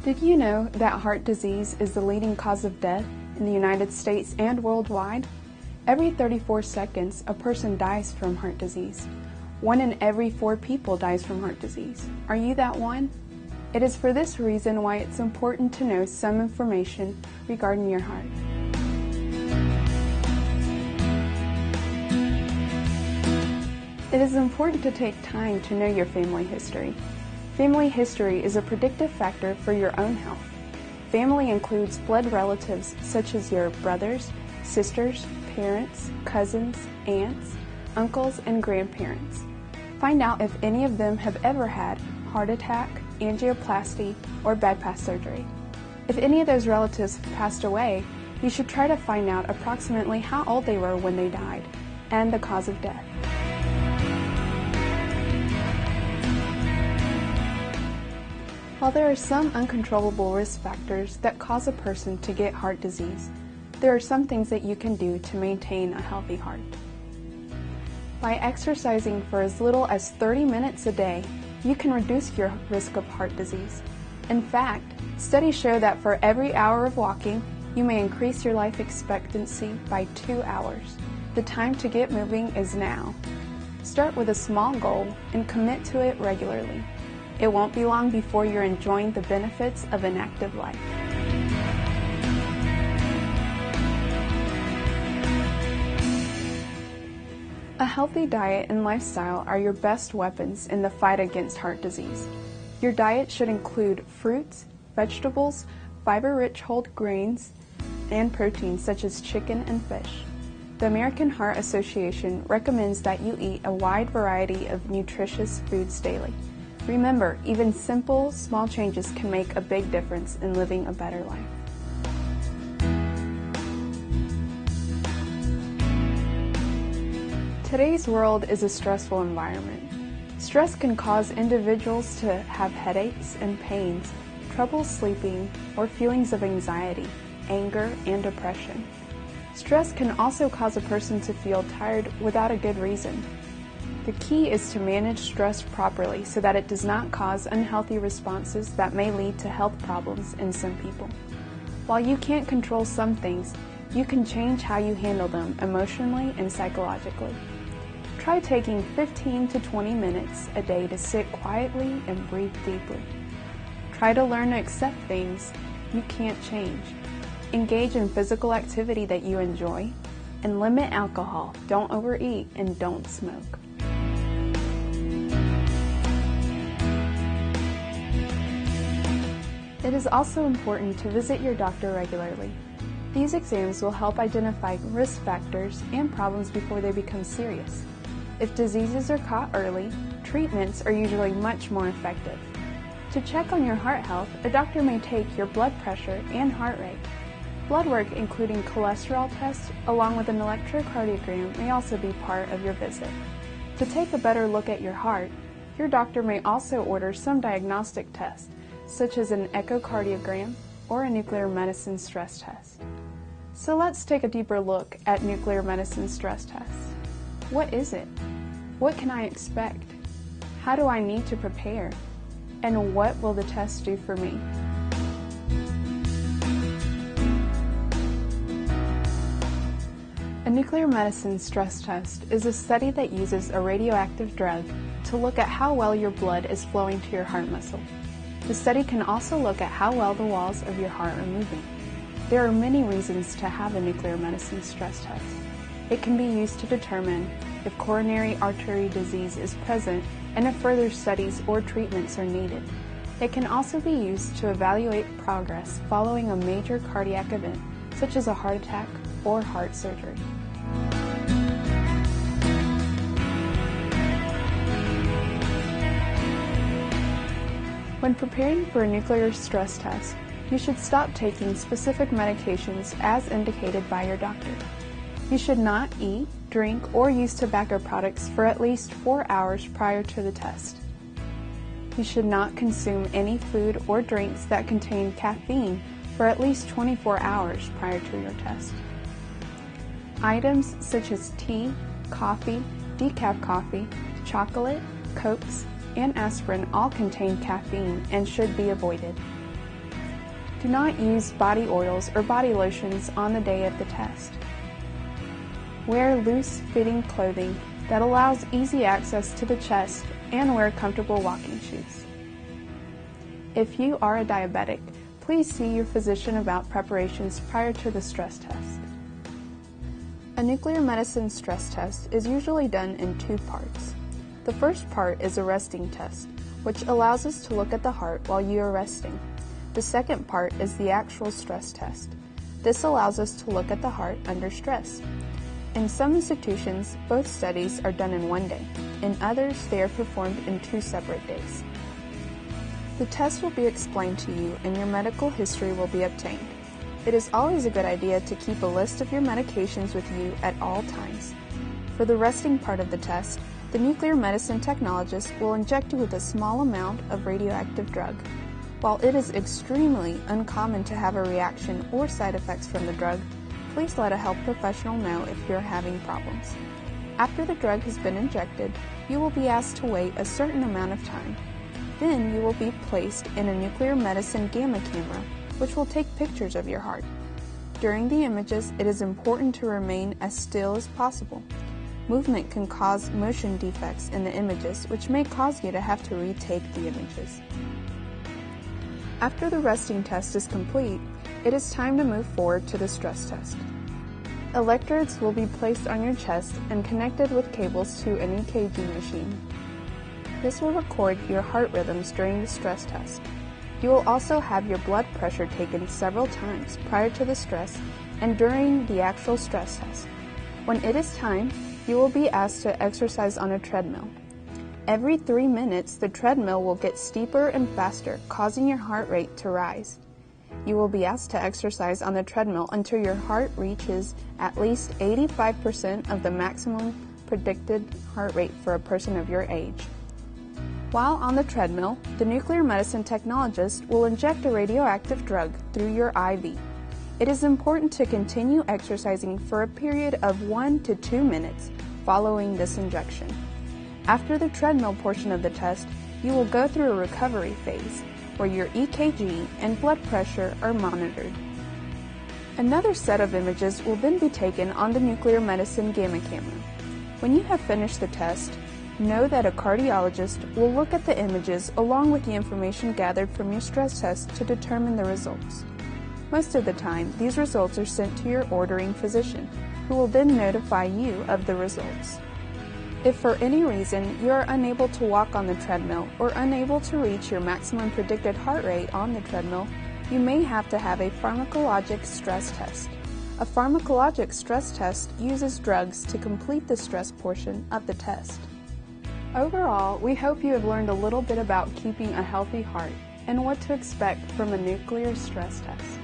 Did you know that heart disease is the leading cause of death in the United States and worldwide? Every 34 seconds, a person dies from heart disease. 1 in every 4 people dies from heart disease. Are you that one? It is for this reason why it's important to know some information regarding your heart. It is important to take time to know your family history. Family history is a predictive factor for your own health. Family includes blood relatives such as your brothers, sisters, parents, cousins, aunts, uncles, and grandparents. Find out if any of them have ever had heart attack, angioplasty, or bypass surgery. If any of those relatives have passed away, you should try to find out approximately how old they were when they died and the cause of death. While there are some uncontrollable risk factors that cause a person to get heart disease, there are some things that you can do to maintain a healthy heart. By exercising for as little as 30 minutes a day, you can reduce your risk of heart disease. In fact, studies show that for every hour of walking, you may increase your life expectancy by 2 hours. The time to get moving is now. Start with a small goal and commit to it regularly. It won't be long before you're enjoying the benefits of an active life. A healthy diet and lifestyle are your best weapons in the fight against heart disease. Your diet should include fruits, vegetables, fiber-rich whole grains, and proteins such as chicken and fish. The American Heart Association recommends that you eat a wide variety of nutritious foods daily. Remember, even simple, small changes can make a big difference in living a better life. Today's world is a stressful environment. Stress can cause individuals to have headaches and pains, trouble sleeping, or feelings of anxiety, anger, and depression. Stress can also cause a person to feel tired without a good reason. The key is to manage stress properly so that it does not cause unhealthy responses that may lead to health problems in some people. While you can't control some things, you can change how you handle them emotionally and psychologically. Try taking 15 to 20 minutes a day to sit quietly and breathe deeply. Try to learn to accept things you can't change. Engage in physical activity that you enjoy, and limit alcohol. Don't overeat and don't smoke. It is also important to visit your doctor regularly. These exams will help identify risk factors and problems before they become serious. If diseases are caught early, treatments are usually much more effective. To check on your heart health, a doctor may take your blood pressure and heart rate. Blood work, including cholesterol tests, along with an electrocardiogram, may also be part of your visit. To take a better look at your heart, your doctor may also order some diagnostic tests, such as an echocardiogram or a nuclear medicine stress test. So let's take a deeper look at nuclear medicine stress tests. What is it? What can I expect? How do I need to prepare? And what will the test do for me? A nuclear medicine stress test is a study that uses a radioactive drug to look at how well your blood is flowing to your heart muscle. The study can also look at how well the walls of your heart are moving. There are many reasons to have a nuclear medicine stress test. It can be used to determine if coronary artery disease is present and if further studies or treatments are needed. It can also be used to evaluate progress following a major cardiac event, such as a heart attack or heart surgery. When preparing for a nuclear stress test, you should stop taking specific medications as indicated by your doctor. You should not eat, drink, or use tobacco products for at least 4 hours prior to the test. You should not consume any food or drinks that contain caffeine for at least 24 hours prior to your test. Items such as tea, coffee, decaf coffee, chocolate, cokes, and aspirin all contain caffeine and should be avoided. Do not use body oils or body lotions on the day of the test. Wear loose-fitting clothing that allows easy access to the chest and wear comfortable walking shoes. If you are a diabetic, please see your physician about preparations prior to the stress test. A nuclear medicine stress test is usually done in two parts. The first part is a resting test, which allows us to look at the heart while you are resting. The second part is the actual stress test. This allows us to look at the heart under stress. In some institutions, both studies are done in one day. In others, they are performed in 2 separate days. The test will be explained to you and your medical history will be obtained. It is always a good idea to keep a list of your medications with you at all times. For the resting part of the test, the nuclear medicine technologist will inject you with a small amount of radioactive drug. While it is extremely uncommon to have a reaction or side effects from the drug, please let a health professional know if you're having problems. After the drug has been injected, you will be asked to wait a certain amount of time. Then you will be placed in a nuclear medicine gamma camera, which will take pictures of your heart. During the images, it is important to remain as still as possible. Movement can cause motion defects in the images, which may cause you to have to retake the images. After the resting test is complete, it is time to move forward to the stress test. Electrodes will be placed on your chest and connected with cables to an EKG machine. This will record your heart rhythms during the stress test. You will also have your blood pressure taken several times prior to the stress and during the actual stress test. When it is time, you will be asked to exercise on a treadmill. Every 3 minutes, the treadmill will get steeper and faster, causing your heart rate to rise. You will be asked to exercise on the treadmill until your heart reaches at least 85% of the maximum predicted heart rate for a person of your age. While on the treadmill, the nuclear medicine technologist will inject a radioactive drug through your IV. It is important to continue exercising for a period of 1 to 2 minutes following this injection. After the treadmill portion of the test, you will go through a recovery phase where your EKG and blood pressure are monitored. Another set of images will then be taken on the nuclear medicine gamma camera. When you have finished the test, know that a cardiologist will look at the images along with the information gathered from your stress test to determine the results. Most of the time, these results are sent to your ordering physician, who will then notify you of the results. If for any reason you are unable to walk on the treadmill or unable to reach your maximum predicted heart rate on the treadmill, you may have to have a pharmacologic stress test. A pharmacologic stress test uses drugs to complete the stress portion of the test. Overall, we hope you have learned a little bit about keeping a healthy heart and what to expect from a nuclear stress test.